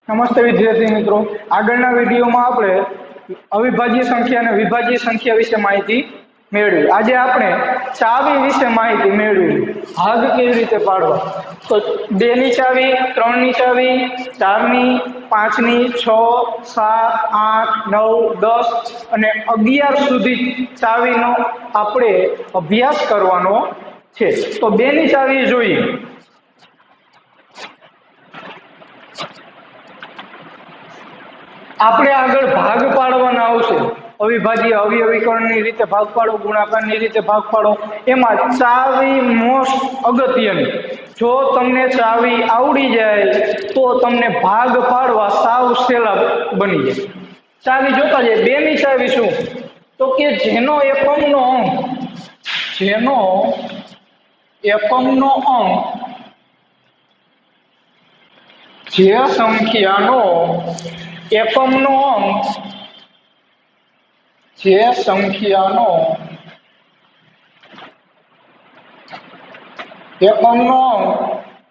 નમસ્તે વિદ્યાર્થી મિત્રો, આગળના વિડીયોમાં આપણે અવિભાજ્ય સંખ્યા અને વિભાજ્ય સંખ્યા વિશે માહિતી મેળવી. આજે આપણે ચાવી વિશે માહિતી મેળવી. ભાગ કેવી રીતે પાડવા, તો 2 ની ચાવી, 3 ની ચાવી, 4 ની, 5 ની, 6, 7, 8, 9, 10 અને 11 સુધી ચાવીનો આપણે અભ્યાસ કરવાનો છે. તો 2 ની ચાવી જોઈએ. આપણે આગળ ભાગ પાડવાના આવશે. અવિભાજ્ય અવયવીકરણની રીતે ભાગ પાડો, ગુણાકારની રીતે ભાગ પાડો. એમાં ચાવી મોસ્ટ અગત્યની. જો તમને ચાવી આવડી જાય તો તમને ભાગ પાડવા સાવ સહેલા બની જાય. ચાવી જોતા જાય. 2 ની ચાવી શું? તો કે જેનો એકમનો અંક જે સંખ્યાનો એકમનો અંક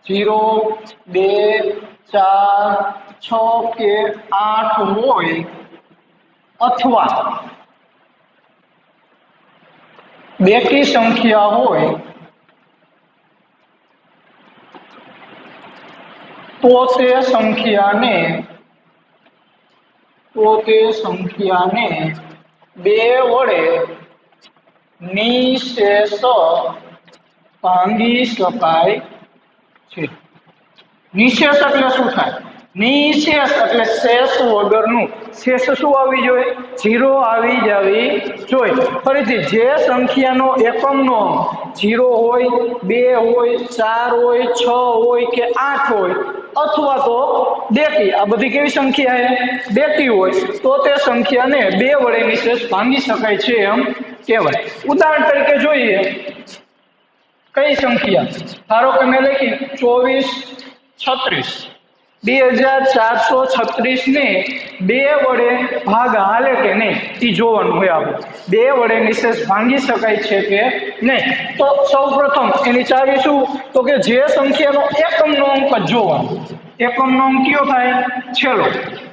0, 2, 4, 6 કે 8 હોય અથવા બેકી સંખ્યા હોય તો તે સંખ્યાને 2 વડે નિશેષ ભાંગી શકાય છે. નિશેષ એટલે શું થાય? નિશેષ એટલે શેષ વગરનું. શેષ શું આવી જોઈએ? 0 આવી જવી જોઈએ. ફરીથી, જે સંખ્યાનો એકમનો અંક 0 હોય, 2 હોય, 4 હોય, 6 હોય કે 8 હોય અથવા તો બેકી, આ બધી કેવી સંખ્યા છે? બેકી હોય તો તે સંખ્યાને 2 વડે નિશેષ ભાંગી શકાય છે એમ કહેવાય. ઉદાહરણ તરીકે જોઈએ, કઈ સંખ્યા? ધારો કે મેં લખી 2436. 2436 ને 2 વડે ભાગ હાલે કે નહીં એ જોવાનું હોય. આપણે 2 વડે નિશેષ ભાંગી શકાય છે કે નહીં. તો સૌ પ્રથમ એની ચાવી શું? તો કે જે સંખ્યાનો એકમનો અંક જ જોવાનો. એકમનો અંક કયો થાય?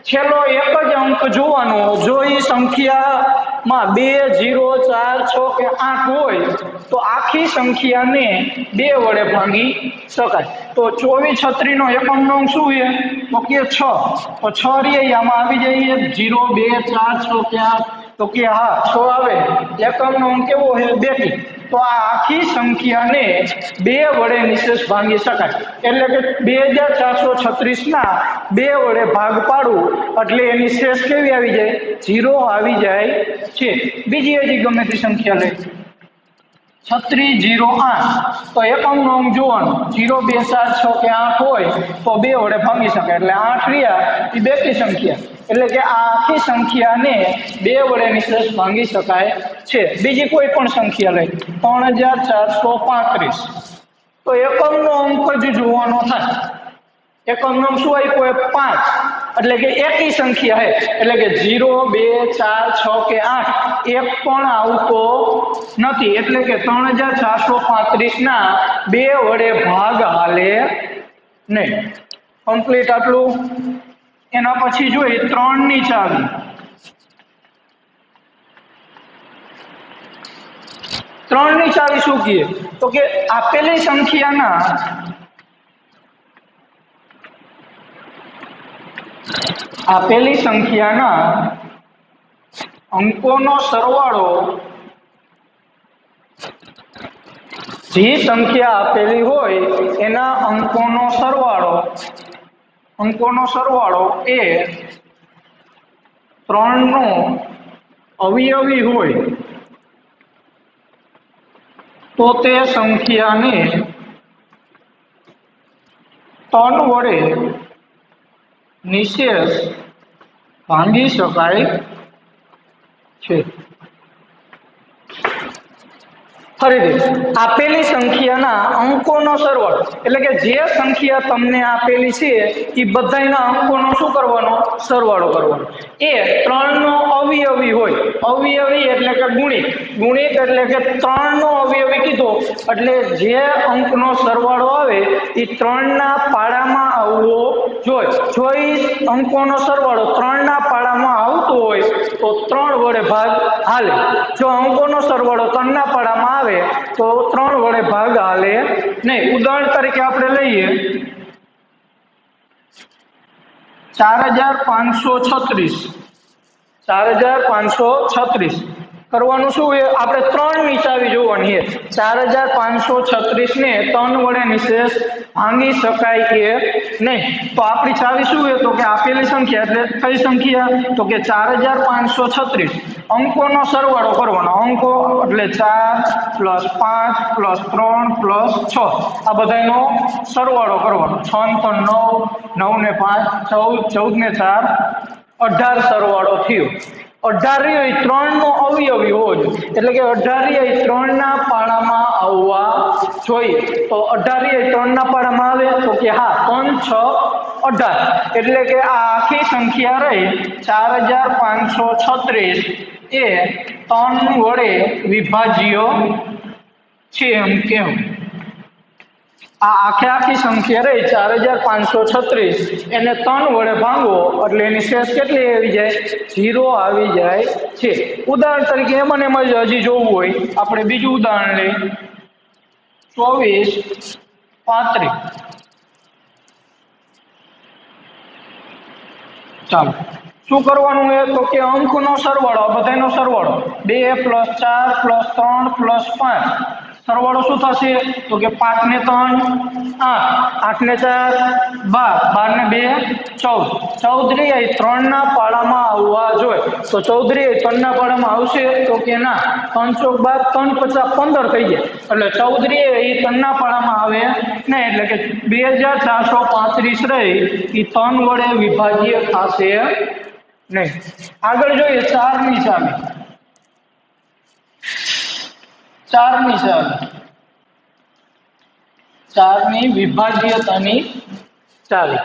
છેલ્લો એક જ અંક જોવાનો. જો એ સંખ્યામાં 2, 0, 4, 6 કે 8 હોય તો આખી સંખ્યાને 2 વડે ભાંગી શકાય. તો 2436 નો એકમનો અંક શું છે? તો કે 6. તો 6 રે આમાં આવી જઈએ. 0, 2, 4, 6 કે 8 તો કે હા 6 આવે. એકમનો અંક કેવો છે? બેકી. તો આ આખી સંખ્યાને 2 વડે નિશેષ ભાંગી શકાય. એટલે કે 2436 ના 2 વડે ભાગ પાડવું એટલે એની શેષ કેવી આવી જાય? 0 આવી જાય છે. બીજી હજી ગમે તે સંખ્યા લે, 3608 તો એકમનો અંક જોવાનો. 0, 2, 4, 6 કે 8 હોય તો 2 વડે ભાંગી શકાય. એટલે 8 રહ્યા એ બેકી સંખ્યા. એટલે કે આ આખી સંખ્યાને 2 વડે નિશેષ ભાંગી શકાય છે. બીજી કોઈ પણ સંખ્યા લઈ, 3435 તો એકમનો અંક જ જોવાનો થાય. એકમનો અંક શું આપ્યો? 5. એટલે કે એકી સંખ્યા છે. એટલે કે 0, 2, 4, 6 કે 8 એક પણ આવતો નથી. એટલે કે 3435 ના 2 વડે ભાગ હાલે નહીં. કમ્પ્લીટ આટલું. એના પછી જોઈએ 3 ની ચાવી. 3 ની ચાવી શું કહે? તો કે આપેલી સંખ્યાના અંકોનો સરવાળો, જે સંખ્યા આપેલી હોય એના અંકોનો સરવાળો એ 3 નો અવયવી હોય તો તે સંખ્યાને 3 વડે નિશેષ ભાંગી શકાય છે. फरीथी आपेली संख्याना अंकोनो सरवाळो એટલે કે જે સંખ્યા તમને આપેલી છે એ બધાયના અંકોનો શું કરવાનો સરવાળો કરવાનો એ ત્રણનો અવયવી હોય અવયવી એટલે કે ગુણિત ગુણિત એટલે કે ત્રણનો અવયવી કીધો એટલે જે અંકનો સરવાળો આવે એ ત્રણના પાડામાં આવવો જોઈએ જો એ અંકોનો સરવાળો ત્રણના પાડામાં આવતો હોય તો 3 વડે ભાગ હાલે જો અંકોનો સરવાળો ત્રણના પાડામાં આવે तो 3 વડે ભાગ હાલે નહીં ઉદાહરણ તરીકે આપણે લઈએ 4536 કરવાનું શું છે આપણે 3 ની ચાવી જોવાની છે 4536 ને 3 વડે નિશેષ ભાંગી શકાય કે નહીં તો આપણી ચાવી શું છે તો કે આપેલી સંખ્યા એટલે કઈ સંખ્યા તો કે 4536 અંકોનો સરવાળો કરવાનો અંકો એટલે 4 + 5 + 3 + 6 આ બધાનો સરવાળો કરવાનો 6 × 9 9 ને 5 14 14 ને 4 18 સરવાળો થયો 18 એ 3 નો અવયવી હોવો જોઈએ એટલે કે 18 એ 3 ના પાડામાં આવવા જોઈએ તો 18 એ 3 ના પાડામાં આવે તો કે હા 3 6 18 એટલે કે આ આખી સંખ્યા રહી 4536 એ 3 વડે વિભાજ્ય છે એમ કેવું આ આખી સંખ્યા રહી 4536 એને 3 વડે ભાંગો એટલે એની શેષ કેટલી આવી જાય 0 આવી જાય છે ઉદાહરણ તરીકે એમાં એમ જ હજી જોવું હોય આપણે બીજું ઉદાહરણ લઈએ 24 35 ચાલો શું કરવાનું છે તો કે અંકનો સરવાળો બધાનો સરવાળો 2 + 4 + 3 + 5 સરવાળો શું થશે તો કે 5 ને 3 8 8 ને 4 12 12 ને 2 14 14 એ 3 ના પાડામાં આવવા જોઈએ તો 14 એ 3 ના પાડામાં આવશે તો કે ના 3 × 12 3 × 50 15 થઈ જાય એટલે 14 એ 3 ના પાડામાં આવે ને એટલે કે 2435 રહી એ 3 વડે વિભાજ્ય થશે નહીં આગળ જોઈએ 4 ની ચાવી 4 ની ચાવી 4 ની વિભાજ્યતાની ચાવી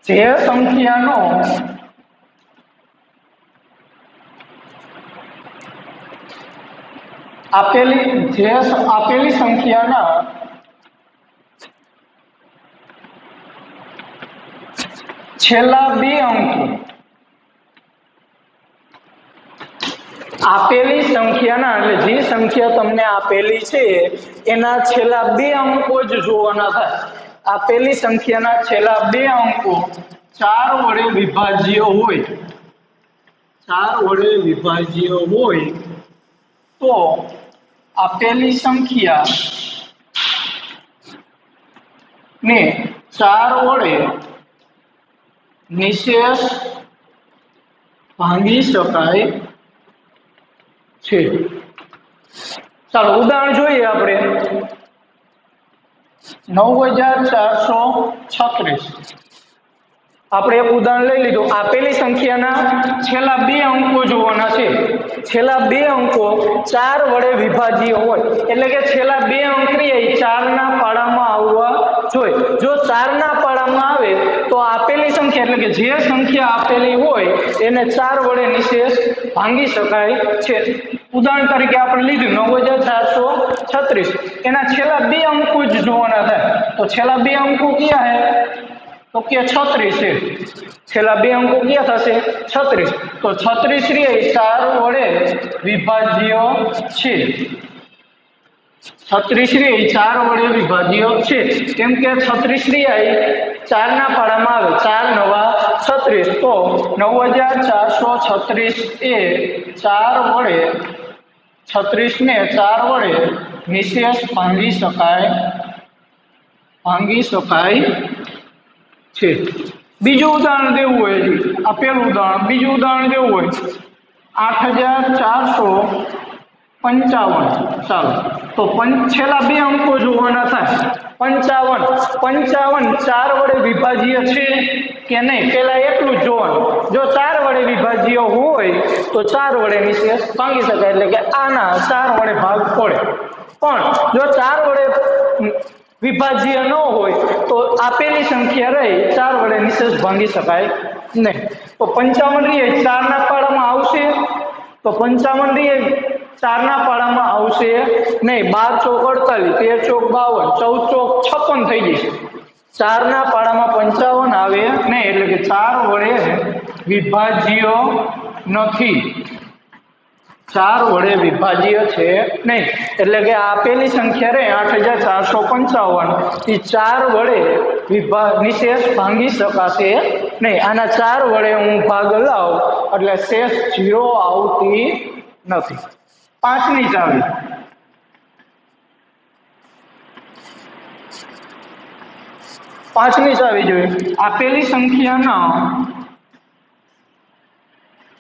જે સંખ્યાનો આપેલી સંખ્યાના છેલ્લા 2 અંકો આપેલી સંખ્યાના એટલે જે સંખ્યા તમને આપેલી છે એના છેલ્લા 2 અંકો જ જોવાના થાય આપેલી સંખ્યાના છેલ્લા 2 અંકો 4 વડે વિભાજ્ય હોય 4 વડે વિભાજ્ય હોય તો આપેલી સંખ્યા ને 4 વડે નિશેષ ભાંગી શકાય છે ચાલો ઉદાહરણ જોઈએ આપણે 9436 આપણે એક ઉદાહરણ લઈ લીધું આપેલી સંખ્યાના છેલ્લા 2 અંકો જોવાના છે છેલ્લા 2 અંકો 4 વડે વિભાજ્ય હોય એટલે કે છેલ્લા 2 અંક એ 4 ના પાડામાં આવવા જોઈએ જો 4 ના પાડામાં આવે તો આપેલી સંખ્યા એટલે કે જે સંખ્યા આપેલી હોય એને 4 વડે નિશેષ ભાંગી શકાય છે ઉદાહરણ તરીકે આપણે લીધું 9436 એના છેલ્લા 2 અંકો જ જોવાના થાય તો છેલ્લા 2 અંકો કયા હે તો કે 36 છે છેલ્લા 2 અંકો કયા થશે 36 તો 36 એ 4 વડે વિભાજ્ય છે 36 એ 4 વડે વિભાજ્ય છે કેમ કે 36 એ 4 ના પાડામાં આવે 4 નવા 36 તો 9436 એ 4 વડે 36 ને 4 વડે નિશેષ ભાંગી શકાય છે બીજું ઉદાહરણ દેવું હોય આ પહેલું ઉદાહરણ બીજું ઉદાહરણ દેવું હોય 8455 ચાલો તો છેલ્લા બે અંકો જોવાના થાય 55 55 4 વડે વિભાજ્ય છે કે નહીં પેલા એટલું જ જોવાનું જો 4 વડે વિભાજ્ય હોય તો 4 વડે નિશેષ ભાંગી શકાય એટલે કે આના 4 વડે ભાગ પડે પણ જો 4 વડે વિભાજ્ય ન હોય તો આપેલી સંખ્યા રહી 4 વડે નિશેષ ભાંગી શકાય નહીં તો 55 રીએ 4 ના પાડામાં આવશે તો 55 રીએ 4 ના પાડામાં આવશે નહીં 12 ચોક 48 13 ચોક 52 14 ચોક 56 થઈ જશે 4 ના પાડામાં 55 આવે નહીં એટલે કે 4 વડે વિભાજ્ય નથી 4 વડે વિભાજ્ય છે નહીં એટલે કે આપેલી સંખ્યા રે 8455 એ 4 વડે નિશેષ ભાંગી શકાશે નહીં આના 4 વડે હું ભાગ લાવ એટલે શેષ 0 આવતી નથી પાંચમી ચાવી જોઈએ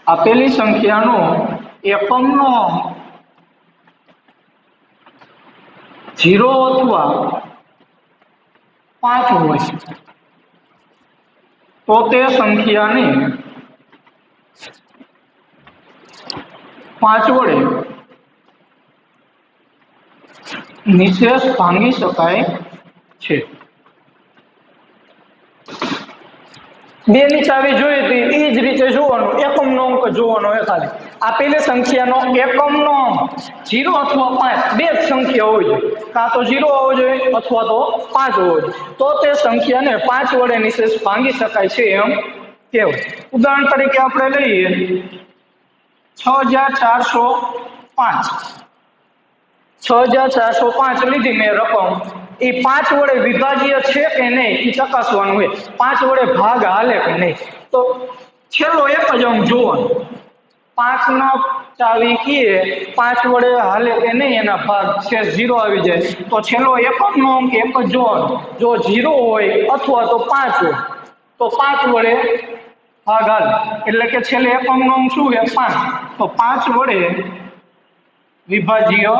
આપેલી સંખ્યાનો એકમનો 0 અથવા 5 હોય તો તે સંખ્યાને 5 વડે નિશેષ ભાંગી શકાય છે બે ની ચાવી જોઈ હતી એ જ રીતે જોવાનું એકમનો અંક જોવાનો એ ખાલી આપેલી સંખ્યાનો એકમનો 0 અથવા 5 બે જ સંખ્યા હોવી જોઈએ કાં તો 0 હોવો જોઈએ અથવા તો 5 હોવો જોઈએ તો તે સંખ્યાને 5 વડે નિશેષ ભાંગી શકાય છે એમ કહેવાય ઉદાહરણ તરીકે આપણે લઈએ 6405 લીધી મેં રકમ એ 5 વડે વિભાજ્ય છે કે નહીં એ ચકાસવાનું હોય 5 વડે ભાગ હાલે કે નહીં તો છેલ્લો એક જ અંક જોવાનો 5 નો ચાવી કીએ 5 વડે હાલે કે નહીં એના ભાગ છે 0 આવી જાય તો છેલ્લો એકમનો અંક એક જ જોવાનો જો 0 હોય અથવા તો 5 હોય તો 5 વડે ભાગ હાલે એટલે કે છેલ્લે એકમનો અંક શું છે 5 તો 5 વડે વિભાજ્ય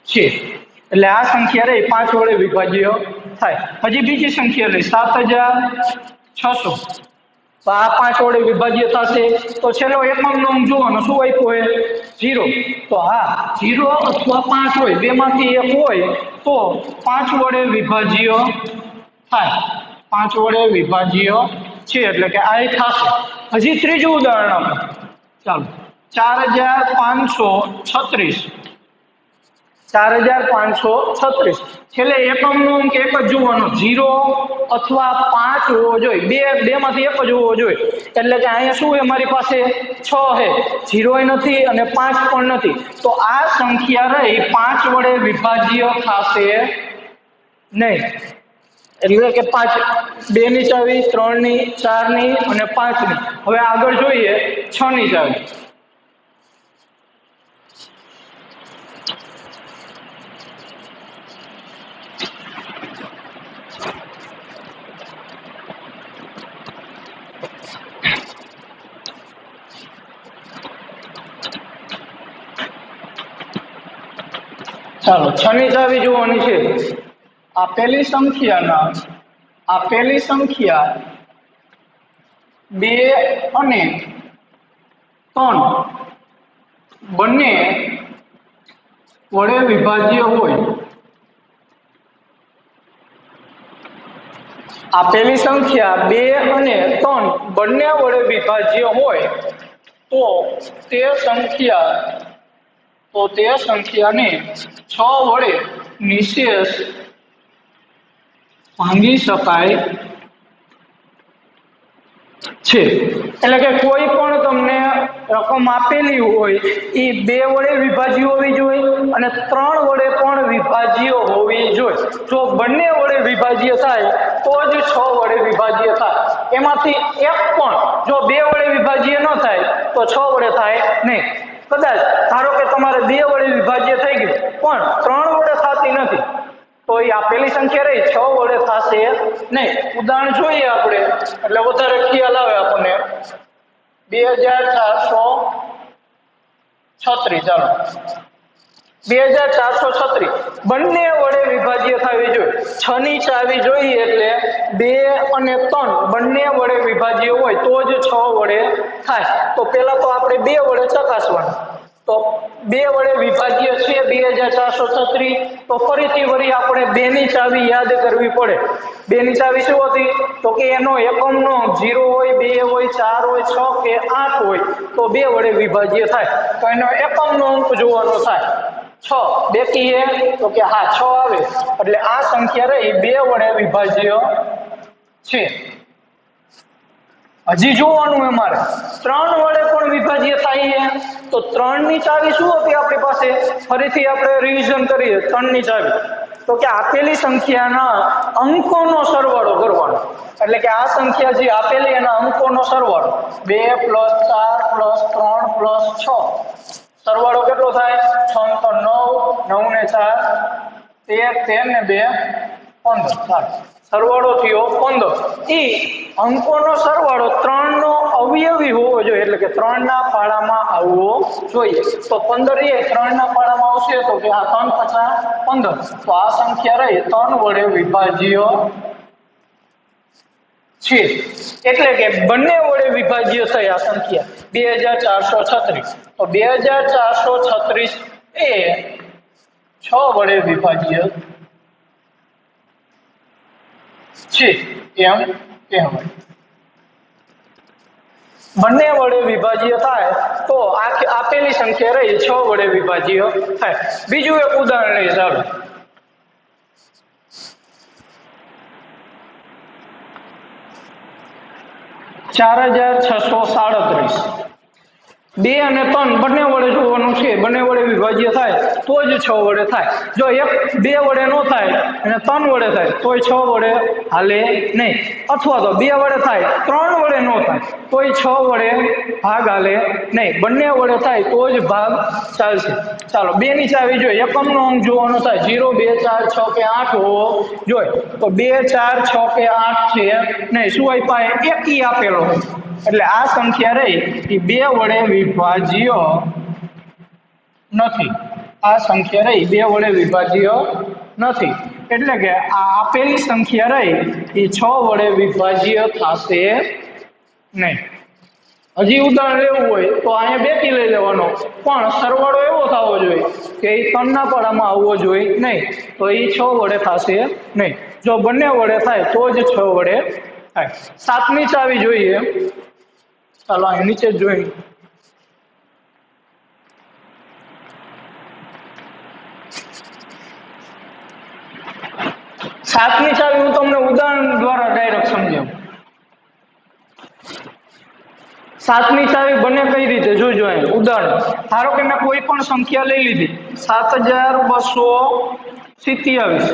છે એટલે આ સંખ્યા રહી 5 વડે વિભાજ્ય થાય હજી બીજી સંખ્યા રહી 7600 તો આ 5 વડે વિભાજ્ય થશે તો છેલ્લો એકમનો અંક જોવાનો શું આપ્યો હોય 0 તો હા 0 અથવા 5 હોય બેમાંથી એક હોય તો 5 વડે વિભાજ્ય થાય 5 વડે વિભાજ્ય છે એટલે કે આ થશે હજી ત્રીજું ઉદાહરણ આપણે ચાલો 4536 છેલ્લે એકમનો અંક એક જ જોવાનો 0 અથવા 5 હોવો જોઈએ બે માંથી એક જ હોવો જોઈએ એટલે કે અહીંયા શું છે મારી પાસે 6 છે 0 નથી અને 5 પણ નથી તો આ સંખ્યા રહી 5 વડે વિભાજ્ય થશે નહીં એટલે કે 5 2 ની ચાવી 3 ની 4 ની અને 5 ની હવે આગળ જોઈએ 6 ની ચાવી ચાલો 6 ની ચાવી જોવાની છે આપેલી સંખ્યા 2 અને 3 બંને વડે વિભાજ્ય હોય આપેલી સંખ્યા 2 અને 3 બંને વડે વિભાજ્ય હોય તો તે સંખ્યાને 6 વડે નિશેષ ભાંગી શકાય છે એટલે કે કોઈ પણ તમને રકમ આપેલી હોય એ 2 વડે વિભાજ્ય હોવી જોઈએ અને 3 વડે પણ વિભાજ્ય હોવી જોઈએ જો બંને વડે વિભાજ્ય થાય તો જ 6 વડે વિભાજ્ય થાય એમાંથી એક પણ જો 2 વડે વિભાજ્ય ન થાય તો 6 વડે થાય નહીં કદાચ ધારો કે તમારે 2 વડે વિભાજ્ય થઈ ગયું પણ 3 વડે થતી નથી તો એ આપેલી સંખ્યા રહી 6 વડે થશે નહીં ઉદાહરણ જોઈએ આપણે એટલે વધારે ખ્યાલ આવે આપણને 2436 ચાલો 2436 બંને વડે વિભાજ્ય થવી જોઈએ. 6 ની ચાવી જોઈએ એટલે 2 અને 3 બંને વડે વિભાજ્ય હોય તો જ 6 વડે થાય. તો પહેલા તો આપણે 2 વડે ચકાસવાનું. તો 2 વડે વિભાજ્ય છે 2436. તો ફરીથી વળી આપણે 2 ની ચાવી યાદ કરવી પડે. 2 ની ચાવી શું હતી? તો કે એનો એકમનો 0 હોય, 2 હોય, 4 હોય, 6 કે 8 હોય તો 2 વડે વિભાજ્ય થાય. તો એનો એકમનો અંક જોવાનો થાય. 6 બેકી હે તો કે હા 6 આવે એટલે આ સંખ્યા રહી 2 વડે વિભાજ્ય છે. હજી જોવાનું છે મારે 3 વડે પણ વિભાજ્ય થાય છે. તો 3 ની ચાવી શું હતી આપણી પાસે? ફરીથી આપણે રિવિઝન કરીએ. 3 ની ચાવી તો કે આપેલી સંખ્યાના અંકોનો સરવાળો કરવાનો. એટલે કે આ સંખ્યા જે આપેલી એના અંકોનો સરવાળો 2 + 4 + 3 + 6 સરવાળો કેટલો થાય? 6 તો 9, 9 ને 4 13, 13 ને 2 15. સરવાળો થયો 15. એ અંકોનો સરવાળો 3 નો અવયવી હોવો જોઈએ. એટલે કે 3 ના પાડામાં આવવો જોઈએ. તો 15 એ 3 ના પાડામાં આવશે તો કે આ 3 × 5 = 15. તો આ સંખ્યા રહી 3 વડે વિભાજ્ય છે. એટલે કે બંને વડે વિભાજ્ય થઈ આ સંખ્યા 2436. તો 2436 એ 6 વડે વિભાજ્ય છે એમ કહેવાય. બંને વડે વિભાજ્ય થાય તો આપેલી સંખ્યા રહી 6 વડે વિભાજ્ય થાય. બીજું એક ઉદાહરણ લઈએ ચાલો. 4637 2 અને 3 બંને વડે જોવાનું છે. બંને વડે વિભાજ્ય થાય તો જ 6 વડે થાય. જો 2 વડે ન થાય અને 3 વડે થાય તોય 6 વડે હાલે નહીં. અથવા તો 2 વડે થાય 3 વડે ન થાય તોય 6 વડે ભાગ હાલે નહીં. બંને વડે થાય તો જ ભાગ ચાલશે. ચાલો 2 ની ચાવી જોઈએ. એકમનો અંક જોવાનો થાય 0, 2, 4, 6 કે 8 હોવો જોઈએ. તો 2, 4, 6 કે 8 છે નહીં. શું આપ્યા? એકી આપેલો હોય. એટલે આ સંખ્યા રહી એ 2 વડે વિભાજ્ય નથી. આ સંખ્યા રહી 2 વડે વિભાજ્ય નથી. એટલે કે આ આપેલી સંખ્યા રહી એ 6 વડે વિભાજ્ય થશે નહીં. હજી ઉદાહરણ લેવું હોય તો અહીંયા બેકી લઈ લેવાનો, પણ સરવાળો એવો થવો જોઈએ કે એ 3 ના પાડામાં આવવો જોઈએ નહીં. તો એ 6 વડે થશે નહીં. જો બંને વડે થાય તો જ 6 વડે થાય. 7 ની ચાવી જોઈએ. ચાલો અહીં નીચે જોઈ. 7 ની ચાવી હું તમને ઉદાહરણ દ્વારા ડાયરેક્ટ સમજાવું. 7 ની ચાવી બને કઈ રીતે જોજો. અહીં ઉદાહરણ ધારો કે મેં કોઈ પણ સંખ્યા લઈ લીધી 7227.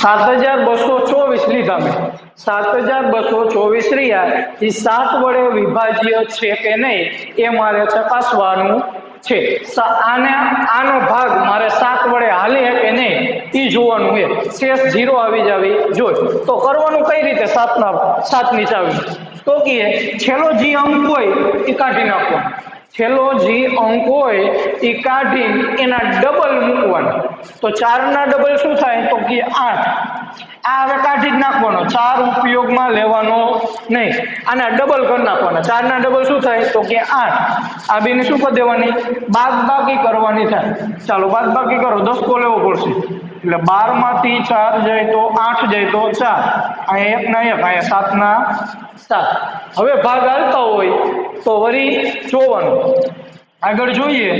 7224 લીધા મેં. 7224 રહ્યા એ 7 વડે વિભાજ્ય છે કે નહીં એ મારે ચકાસવાનું છે. આનો ભાગ મારે 7 વડે હાલે કે નહીં એ જોવાનું છે. શેષ 0 આવી જાવી જોઈએ. તો કરવાનું કઈ રીતે? 7 ની ચાવી તો કે છેલ્લો જે અંક હોય એ કાઢી નાખવાનો. છેલ્લો જે અંક હોય એ કાઢીને એના ડબલ મૂકવાના. તો 4 ના ડબલ શું થાય? તો કે 8. આ હવે કાઢી જ નાખવાનો. 4 ઉપયોગમાં લેવાનો નહીં. આના ડબલ કરી નાખવાના. 4 ના ડબલ શું થાય? તો કે 8. આ બેને શું કરી દેવાની? બાદબાકી કરવાની થાય. ચાલો બાદબાકી કરો. 10 કો લેવો પડશે. એટલે 12 માંથી 4 જાય તો 8 જાય તો 4. અહીંયા 1 ના 1, અહીંયા 7 ના 7. હવે ભાગ હાલતા હોય તો વળી જોવાનું. આગળ જોઈએ.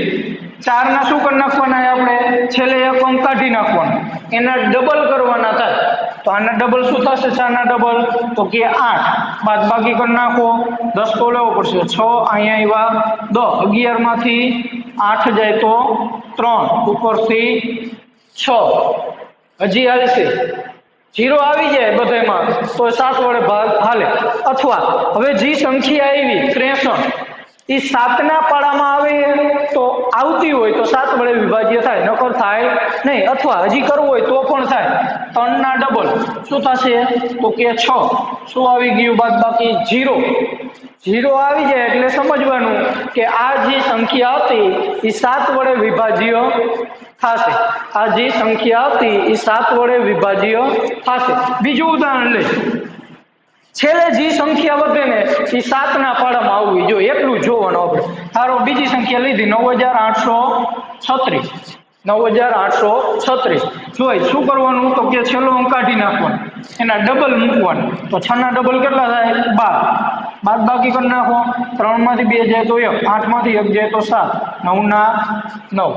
4 ના શું કરી નાખવાના? આપણે છેલ્લે એક અંક કાઢી નાખવાનો. એના ડબલ કરવાના થાય. તો આના ડબલ શું થશે? 4 ના ડબલ તો કે 8. બાદબાકી કરી નાખો. 10 તો લેવો પડશે. 6 અહીંયા આવ્યા 10. 11 માંથી 8 જાય તો 3 ઉપરથી 6. હજી હાલશે. 0 આવી જાય બધામાં તો 7 વડે ભાગ હાલે. અથવા હવે જે સંખ્યા આવી 63 એ સાતના પાડામાં આવે તો આવતી હોય તો 7 વડે વિભાજ્ય થાય, નકર થાય નહીં. અથવા હજી કરવું હોય તો પણ થાય. 3ના ડબલ શું થશે તો કે 6. શું આવી ગયું બાદબાકી 0. 0 આવી જાય એટલે સમજવાનું કે આ જે સંખ્યા હતી એ 7 વડે વિભાજ્ય થશે. આ જે સંખ્યા હતી એ 7 વડે વિભાજ્ય થશે. બીજું ઉદાહરણ લઈ, છેલ્લે જે સંખ્યા વધે ને એ 7ના પાડામાં આવવી જોઈએ, એટલું જોવાનું આપણે. ધારો બીજી સંખ્યા લીધી 9836. 9836 જોઈ શું કરવાનું તો કે છેલ્લો અંક કાઢી નાખવાનો, એના ડબલ મૂકવાનું. તો 6ના ડબલ કેટલા થાય 12. બાદ બાકી કરી નાખો. 3 માંથી 2 જાય તો 1, 8 માંથી 1 જાય તો 7, 9ના 9.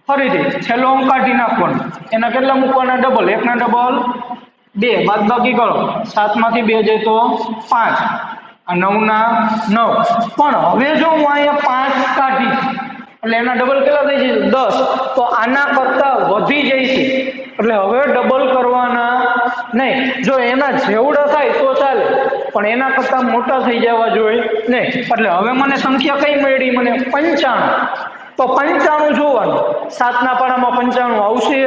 ફરીથી છેલ્લો અંક કાઢી નાખવાનો, એના કેટલા મૂકવાના ડબલ, 1ના ડબલ 2. બાદ બાકી કરો. 7 માંથી 2 જાય તો 5, 9ના 9. પણ હવે જો હું અહીંયા 5 કાઢી એટલે એના ડબલ કેટલા થઈ જશે 10. તો આના કરતા વધી જાય છે એટલે હવે ડબલ કરવાના નહીં. જો એના જેવડા થાય તો ચાલે, પણ એના કરતા મોટા થઈ જવા જોઈએ નહીં. એટલે હવે મને સંખ્યા કઈ મળી, મને 95. તો 95 જોવાનું. 7ના પાડામાં 95 આવશે.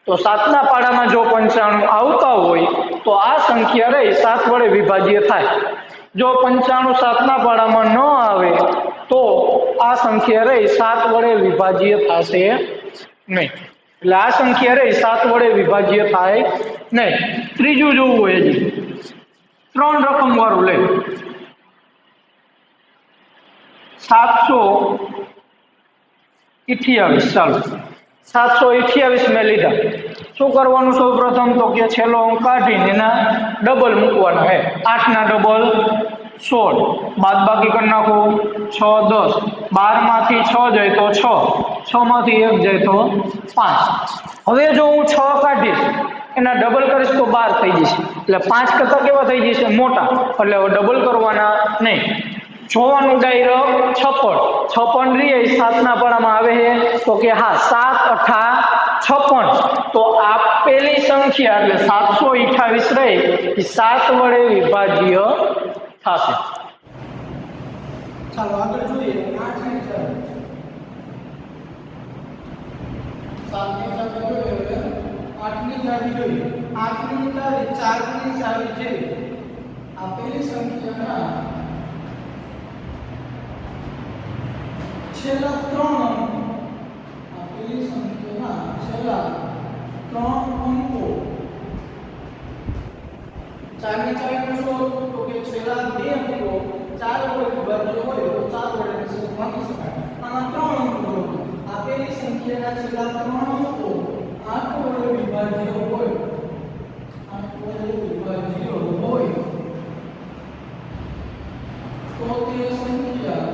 તો 7ના પાડામાં જો 95 આવતા હોય તો આ સંખ્યા રહી 7 વડે વિભાજ્ય થાય. જો 95 7ના પાડામાં ન આવે તો આ સંખ્યા રહી 7 વડે વિભાજ્ય થશે નહીં. એટલે આ સંખ્યા રહી 7 વડે વિભાજ્ય થાય નહીં. ત્રીજું જોવું હોય હજી 3 રકમ વાળું લે. 728. ચાલો 728 મેં લીધા. શું કરવાનું સૌ પ્રથમ તો કે છેલ્લો અંક કાઢીને એના ડબલ મૂકવાના હે. 8ના ડબલ 16. બાદ બાકી કરી નાખો. 6 10. 12 માંથી 6 જાય તો 6, 6 માંથી 1 જાય તો 5. હવે જો હું 6 કાઢીશ એના ડબલ કરીશ તો 12 થઈ જશે. એટલે 5 કરતા કેવા થઈ જશે મોટા. એટલે હવે ડબલ કરવાના નહીં. જોવાનું ડાયરેક્ટ 56 રીએ 7ના પાડામાં આવે છે તો કે હા 7 8 56. તો આપેલી સંખ્યા એટલે 728 રહી એ 7 વડે વિભાજ્ય થશે. ચાલો આગળ જોઈએ. 8ની ચાવી 7ની ચાવી જોઈએ. 8ની ચાવી જોઈએ. 8ની ચાવી 4ની ચાવી જેવી આપેલી સંખ્યાના છેલ્લા 3 અંકો, આપેલી સંખ્યાના છેલ્લા 3 અંકો 4ની ચાવી શું તો કે છેલ્લા 2 અંકો 4 વડે વિભાજ્ય હોય તો 4 વડે નિશેષ ભાગી શકાય. આના 3 અંકો આપેલી સંખ્યાના છેલ્લા 3 અંકો 8 વડે વિભાજ્ય હોય, 8 વડે વિભાજ્ય હોય તો તે સંખ્યા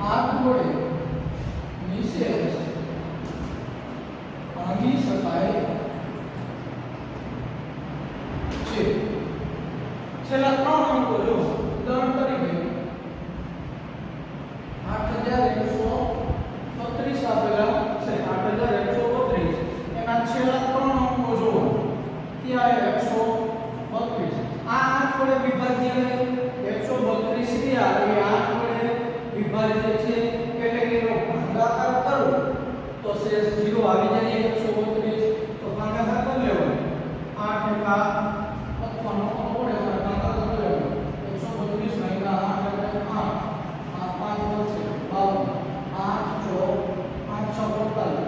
8 વડે નિશેષ ભાગી શકાય છે. છેલ્લા 3 અંકો જો ઉદાહરણ તરીકે 8132 આપેલા છે. 8132 એના છેલ્લા 3 અંકો જો ત્યાં 132. આ 8 વડે વિભાજ્ય 132 થયા એ 8 વડે વિભાજ્ય છે એટલે કે એનો ભાગાકાર કરો તો શેષ 0 આવી જાય. 132 તો ભાગાકાર કરી લેવાનો. 8 એકા 55 ઓળે ભાગાકાર કરી લેવાનો. 132 ભાગ્યા 8 એટલે 8. આ 5 વધશે 52. 8 4 5 6 45.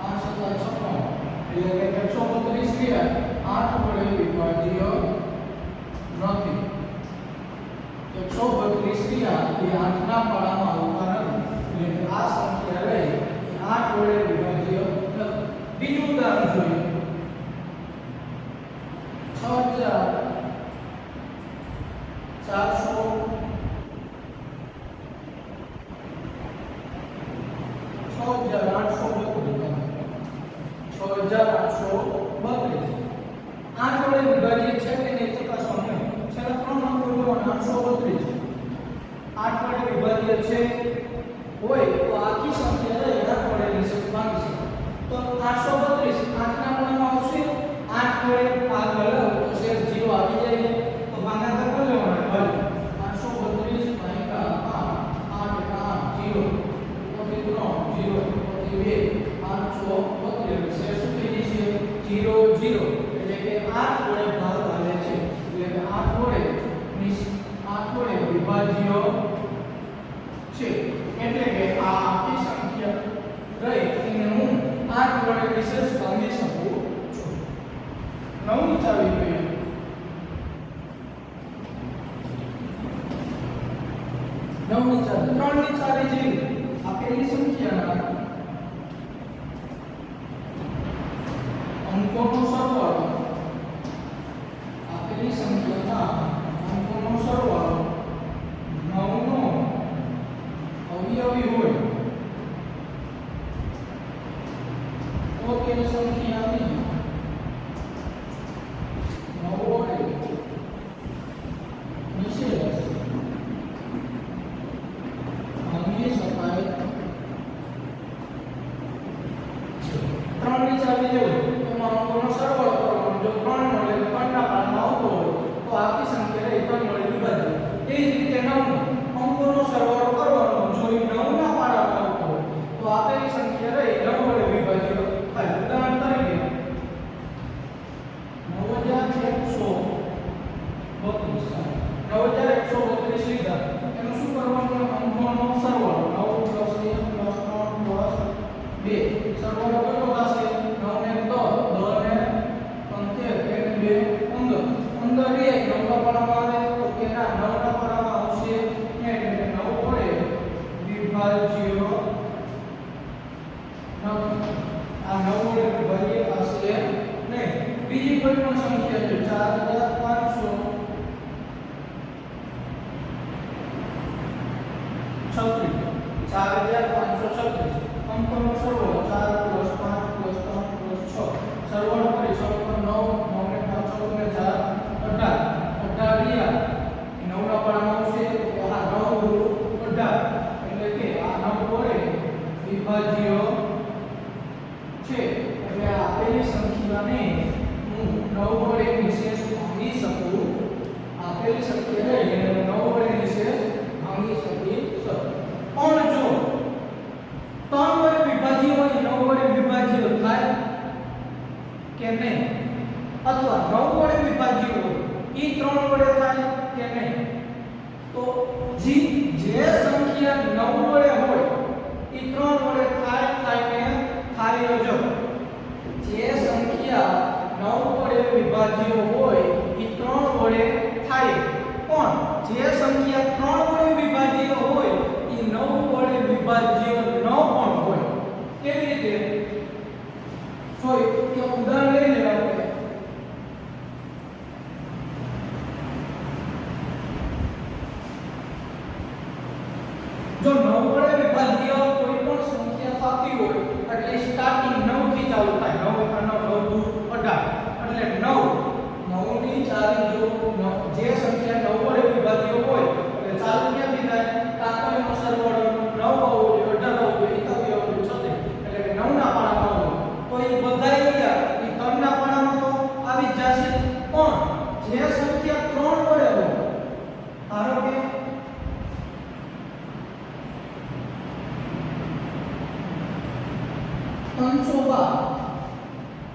8 7 56 એટલે કે 132 થયા 8 વડે વિભાજ્ય નથી. 132 થયા એ 8ના પાડામાં આવતા નથી. એટલે આ સંખ્યા રહી 8 વડે વિભાજ્ય નથી. બીજું ઉદાહરણ જોઈએ. 6832 8 વડે વિભાજ્ય છે કે નહીં ચકાસવાનું. છેલ્લા 3 અંકો જોવાના. 832 8 વડે વિભાજ્ય છે હોય તો આખી સંખ્યા રહે 8 વડે નિશેષ ભાગી શકાય. તો 832 8ના પાડામાં આવશે. 8 વડે ભાગ લો તો શેષ 0 આવી જાય. તો ભાગાકાર 9 ની 4 3 ની 4 જેવી આપેલી સંખ્યાના અંકોનો સરવાળો આપેલી સંખ્યાના અંકોનો સરવાળો 9 નો અવયવી હોય તો તે સંખ્યાની 9 વડે નિશેષ ભાંગી શકાય છે. 3 ની 4 જેવું એમાં અંકોનો સરવાળો કરવાનો. જો 3 મળે તો 3 ના પાડામાં આવતો હોય તો આખી સંખ્યા રહી 3 વડે વિભાજિત. એ જ રીતે 9 અંકોનો સરવાળો કરવાનો. જો એ 9 ના પાડામાં આવતો હોય તો આપેલી સંખ્યા રહી 9 વડે વિભાજિત થાય. ઉદાહરણ તરીકે 9132 લીધા. એનું શું કરવાનું? અંકોનો સરવાળો 9 + 1 + 3 + 2 સરવાળો કેટલો થશે? 9 ને 10 ને 15 ને 2 15 રે 9 ના પાડામાં આવે તો કે ના 9 ના પાડામાં આવશે ને એટલે 9 વડે વિભાજ્ય આ 9 વડે વિભાજ્ય થશે નહીં. બીજી કોઈ પણ સંખ્યા છે 4536 અંકોનો સરવાળો 4 + 5 + 3 + 6 સરવાળો કરી 9 9 ને 5 14 ને 4 18 18 રહ્યા 9 ના પાડામાં આવશે તો આ 9 18 એટલે કે આ 9 વડે વિભાજ્ય છે. એટલે આપેલી સંખ્યાને હું 9 વડે નિશેષ ભાંગી શકું. આપેલી સંખ્યા રહી એને 9 વડે નિશેષ ભાંગી શકું. પણ જો 3 વડે વિભાજ્ય હોય 9 વડે વિભાજ્ય થાય કે નહીં? અથવા 9 વડે વિભાજ્ય હોય એ 3 વડે થાય કે નહીં? તો જે સંખ્યા 9 વડે હોય એ 3 વડે થાય ને થાય જો. જે સંખ્યા 9 વડે વિભાજ્ય હોય એ 3 વડે થાય. પણ જે સંખ્યા 3 વડે વિભાજ્ય હોય એ 9 વડે વિભાજ્ય ન પણ હોય. કેવી રીતે? જો એક ઉદાહરણ લઈ લેવા આપણે. જો 9 વડે વિભાજ્ય કોઈ પણ સંખ્યા થતી હોય એટલે સ્ટાર્ટિંગ 9 થી ચાલુ થાય. 9 * 1 = 9 એટલે 9 ની 4 જો જે સંખ્યા 9 વડે વિભાજ્ય હોય એટલે ચાલુ ક્યાંથી થાય? કાકોનો સરવાળો 9 આવવો જોઈએ 18 આવવો જોઈએ 21 આવવો જોઈએ 36 એટલે કે 9 ના પાડામાં આવે તો એ બધાય ગયા એ 3 ના પાડામાં તો આવી જ જશે. પણ જે સંખ્યા 3 વડે હોય ધારો કે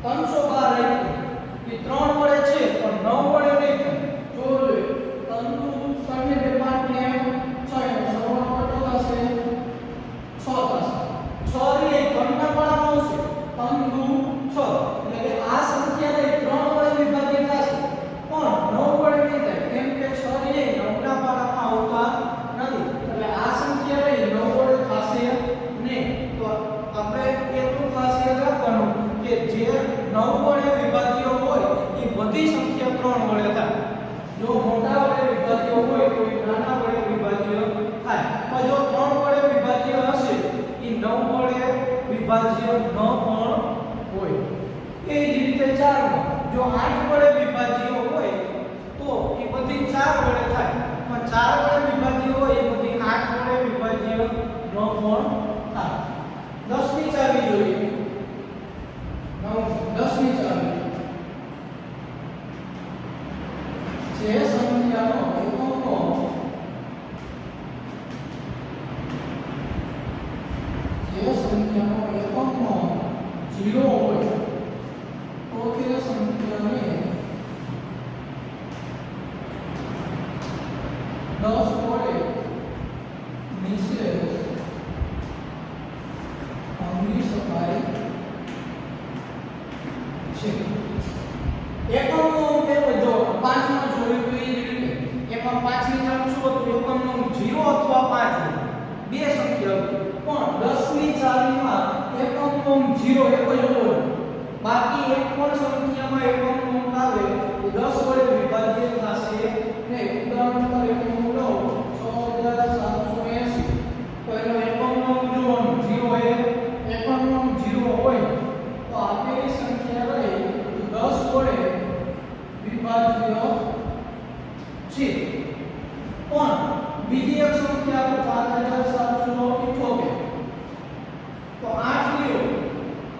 312 રહી એ 3 વડે છે પણ 9 વડે નહીં થાય. જો 3 ને 2 5 ને 6 એનો સરવાળો કેટલો થશે? 6 થશે. 6 રી એ 3 ના પાડામાં આવશે 3 દુ 6 એટલે કે આ સંખ્યાને 3 વડે વિભાજ્ય થશે પણ 9 વડે નહીં થાય. કેમ કે 6 રી એ 9 ના પાડામાં આવતા નથી એટલે આ સંખ્યા રહી 9 વડે થશે નહીં. તો આપણે એટલું ખાસ યાદ રાખવાનું કે જે 9 વડે વિભાજ્ય હોય એ બધી સંખ્યા 3 વડે થાય. જો મોટા વડે વિભાજ્ય હોય તો એ નાના વડે વિભાજ્ય થાય. પણ જો 3 વડે વિભાજ્ય હશે એ 9 વડે વિભાજ્ય ન પણ હોય. એ જ રીતે 4 માં જો 8 વડે વિભાજ્ય હોય તો એ બધી 4 વડે થાય. પણ 4 વડે વિભાજ્ય હોય એ બધી 8 વડે વિભાજ્ય ન પણ થાય. 10 ની ચાવી જોઈએ. 10 ની ચાવી જે સંખ્યાનો એકમનો એકમનો 0 હોય તો તે સંખ્યાને 10 વડે નિશેષ ભાંગી શકાય છે. એકમનો કેવો જો 5 માં જોયું તો એ રીતે એમાં 5 ની ચાલ શું હતું? એકમનો 0 અથવા 5 આવી પણ 10 ની ચાવીમાં એકમનો 0 એક જ હોય બાકી એક પણ સંખ્યામાં એકમનો આવે તો 10 વડે વિભાજ્ય થશે ને ઉદાહરણ તરીકે હું લઉં 6780 તો એનો એકમનો જોવાનું 0 એ એકમનો 0 હોય તો આપેલી સંખ્યા રહી 10 વડે વિભાજ્ય છે પણ બીજી એક સંખ્યા આપણે 5778 તો 8 લ્યો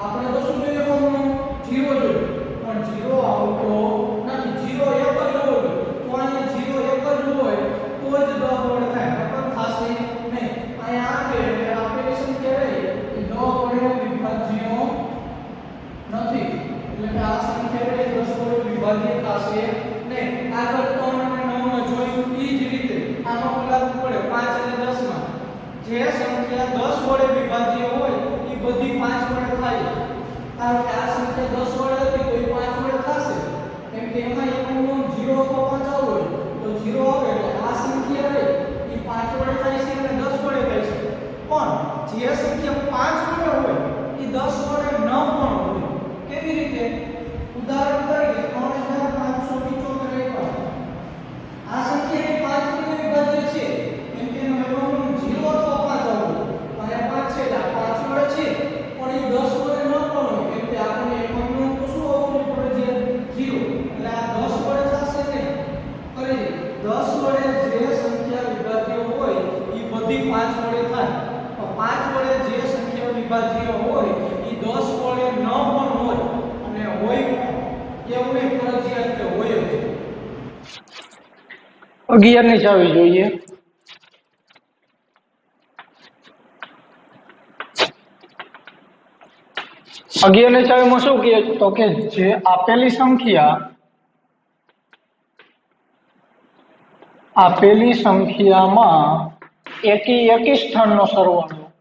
આપણે તો શું જોઈએ એકમનો 0 જોઈએ પણ 0 આવતો નથી 0 એક જ હોય તો અહીંયા 0 એક જ હોય તો જ 10 વડે થાય નકર થશે નહીં અહીંયા આપે એટલે આપેલી સંખ્યા રહી એ 10 વડે વિભાજ્ય નથી એટલે કે આ સંખ્યા રહી 10 વડે વિભાજ્ય થશે નહીં આગળ 3 અને 9 માં જોયું એ જ રીતે આમાં લાગુ પડે 5 અને 10 માં જે સંખ્યા 10 વડે વિભાજ્ય હોય એ બધી 5 વડે થાય કારણ કે આ સંખ્યા 10 વડે હતી તો એ 5 વડે થશે કેમ કે એમાં એકમનો 0 તો 5 આવે તો 0 આવે એટલે આ સંખ્યા રહી એ 5 વડે થાય છે અને 10 વડે થાય છે પણ જે સંખ્યા 5 વડે હોય એ 10 વડે ન પણ હોય કેવી રીતે ઉદાહરણ તરીકે 3575 આ સંખ્યા 5 વડે વિભાજ્ય છે કેમ કે એનો એકમનો 0 અથવા 5 આવે અને 5 છે એટલે 5 વડે છે પણ એ 10 વડે ન પણ હોય કેમ કે આપણે એકમનો તો શું આવવું પડે છે 0 એટલે આ 10 વડે થશે નહીં કરી 10 વડે જે સંખ્યા વિભાજ્ય હોય એ બધી 5 વડે થાય તો 5 વડે જે સંખ્યા વિભાજ્ય હોય એ 10 વડે ન પણ હોય અને હોય એવું નહીં ફરજિયાત કે હોય જ 11 ની ચાવી જોઈએ 11 ની ચાવીમાં શું કહે તો કે જે આપેલી સંખ્યામાં એકી સ્થાનનો સરવાળો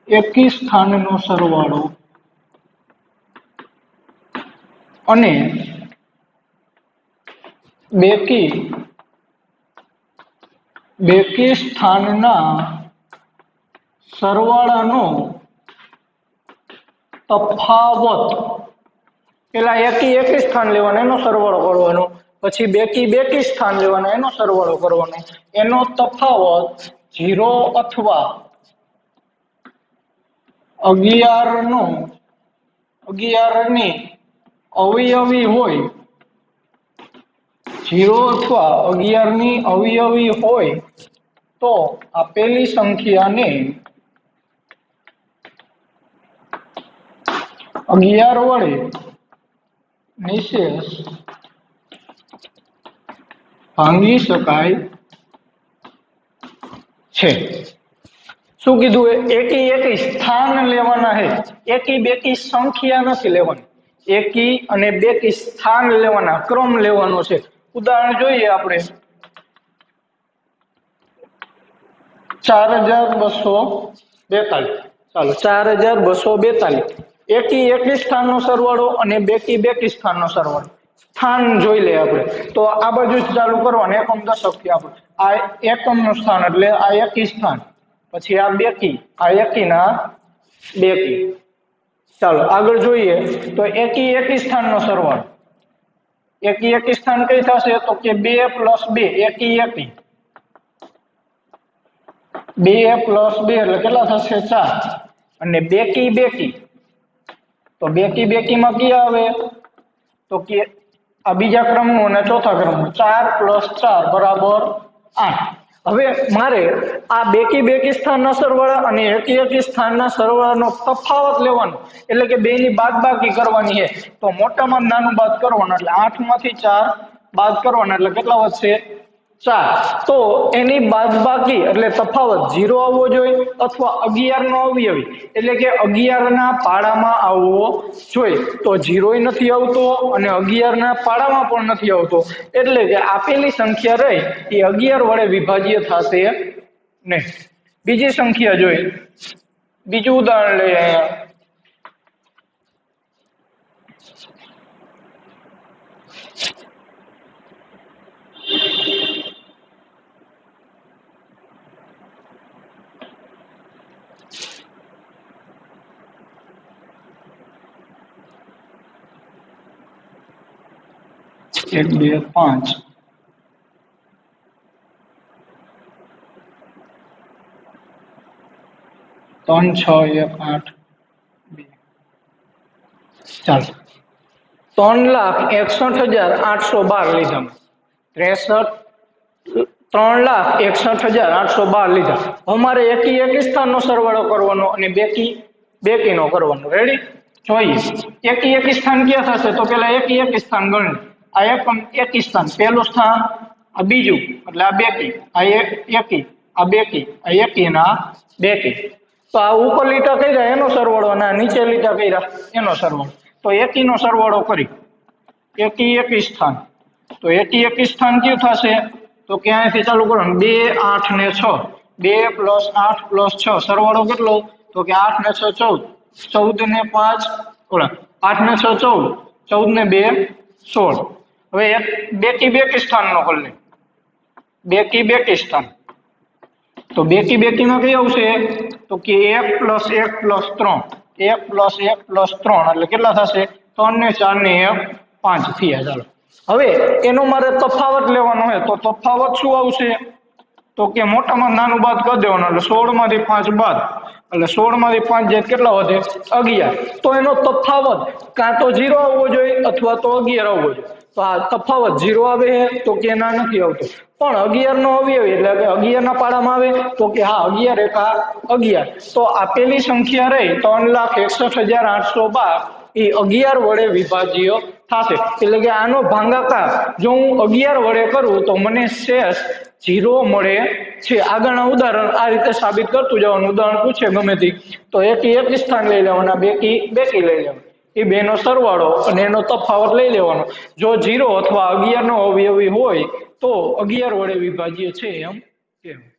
એકી સ્થાનનો સરવાળો અને બેકી સ્થાનના સરવાળાનો તફાવત પેલા એકી સ્થાન લેવાનો એનો સરવાળો કરવાનો પછી બેકી સ્થાન લેવાનો એનો સરવાળો કરવાનો એનો તફાવત 0 અથવા 11 ની અવયવી હોય 0 અથવા 11 ની અવયવી હોય તો આપેલી સંખ્યાને 11 વડે નિશેષ ભાંગી શકાય છે શું કીધું એકી સ્થાન લેવાના છે એકી બેકી સંખ્યા નથી લેવાની એકી અને બેકી સ્થાન લેવાના ક્રમ લેવાનો છે ઉદાહરણ જોઈએ આપણે 4242 ચાલો 4242 એકી સ્થાનનો સરવાળો અને બેકી સ્થાનનો સરવાળો સ્થાન જોઈ લે આપણે તો આ બાજુ ચાલુ કરવાનું એકમ દશક થી આપણે આ એકમનું સ્થાન એટલે આ એકી સ્થાન પછી આ બેકી આ એકી ના બેકી ચાલો આગળ જોઈએ તો એકી સ્થાનનો સરવાળો એકી સ્થાન કઈ થશે તો કે 2 + 2 એકી 2 + 2 એટલે કેટલા થશે 4 અને બેકી તો બેકી માં કયા આવે તો કે આ બીજા ક્રમનું અને ચોથા ક્રમનું 4 + 4 = 8 હવે મારે આ બેકી સ્થાનના સરવાળા અને એકી સ્થાનના સરવાળાનો તફાવત લેવાનો એટલે કે બેની બાદબાકી કરવાની છે તો મોટામાં નાનું બાદ કરવાનું એટલે 8 માંથી 4 બાદ કરવાના એટલે કેટલા વધશે 4 તો એની બાદબાકી એટલે તફાવત 0 આવવો જોઈએ અથવા 11 નો અવયવી એટલે કે 11 ના પાડામાં આવવો જોઈએ તો 0 નથી આવતો અને 11 ના પાડામાં પણ નથી આવતો એટલે કે આપેલી સંખ્યા રહી એ 11 વડે વિભાજ્ય થશે નહીં બીજી સંખ્યા જોઈએ બીજું ઉદાહરણ લઈએ અહીંયા 1 2 5 3 6 1 8 2 ચાલો 3,61,812 લીધા 3,61,812 લીધા. અમારે એકી સ્થાનનો સરવાળો કરવાનો અને બેકીનો કરવાનો. રેડી? જોઈએ એકી સ્થાન ક્યાં થશે તો પેલા એકી સ્થાન ગણ. આ એકી સ્થાન પહેલું સ્થાન, આ બીજું એટલે આ બેકી, આ એકી, આ બેકી, આ એકી અને આ બેકી. તો આ ઉપર લીટા કર્યા એનો સરવાળો અને આ નીચે લીટા કર્યા એનો સરવાળો. તો એકીનો સરવાળો કરી એકી સ્થાન. તો એકી સ્થાન કયું થશે તો ક્યાંયથી ચાલુ કરો 2 8 ને 6 2 + 8 + 6 સરવાળો કેટલો તો કે 8 ને 6 14 14 ને 5 ઓલા 8 ને 6 14 14 ને 2 16. હવે એક બેકી સ્થાનનો કરી લે. બેકી સ્થાન તો બેકીમાં કઈ આવશે તો કે 1 + 1 + 3 1 + 1 + 3 એટલે કેટલા થશે 3 ને 4 ને 1 5 થયા. ચાલો હવે એનો મારે તફાવત લેવાનો હોય તો તફાવત શું આવશે તો કે મોટામાં નાનું બાદ કરી દેવાનું એટલે 16 માંથી 5 બાદ એટલે 16 માંથી 5 જાય કેટલા વધે 11. તો એનો તફાવત કાં તો 0 આવવો જોઈએ અથવા તો 11 આવવો જોઈએ. તો આ તફાવત 0 આવે તો કે ના નથી આવતો પણ 11 નો અવયવી એટલે કે 11 ના પાડામાં આવે તો કે હા 11 એકા 11. તો આપેલી સંખ્યા રહી 3,61,812 એ 11 વડે વિભાજ્ય થશે. એટલે કે આનો ભાગાકાર જો હું 11 વડે કરું તો મને શેષ 0 મળે છે. આગળના ઉદાહરણ આ રીતે સાબિત કરતું જવાનું. ઉદાહરણ પૂછે ગમે તે તો એકી સ્થાન લઈ લેવાના, બેકી લઈ લેવાનું, એ બેનો સરવાળો અને એનો તફાવત લઈ લેવાનો. જો 0 અથવા 11 નો અવયવી હોય તો 11 વડે વિભાજ્ય છે એમ કહેવાય.